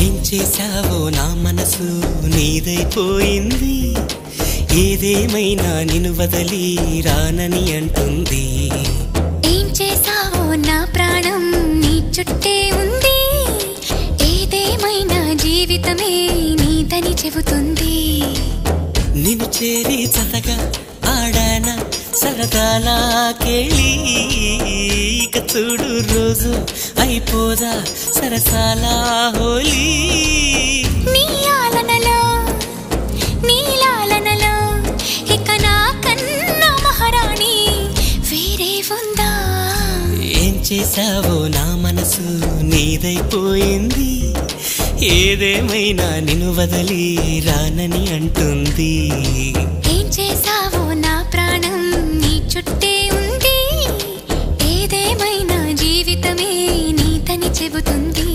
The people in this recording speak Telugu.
ఏం చేశావో నా మనసు నీదైపోయింది, ఏదేమైనా నిన్ను వదిలి రానని అంటుంది. ఏం చేశావో నా ప్రాణం నీ చుట్టే ఉంది, ఏదేమైనా జీవితమే నీదని చెబుతుంది. నిన్ను చేరి చతగా ఆడాన సరదాలా కేళి, ఇక చూడు రోజు అయిపోదా సరసాలా హోలీ. నీలాలనలో నీలాలనలో ఇక నా కన్నా మహారాణి వేరే ఉందా? ఏం చేశావో నా మనసు నీదైపోయింది, ఏదేమైనా నిన్ను వదిలి రానని అంటుంది. ఏం చేశావో నా ప్రాణం నీ చుట్టే ఉంది, ఏదేమైనా జీవితమే నీదని చెబుతుంది.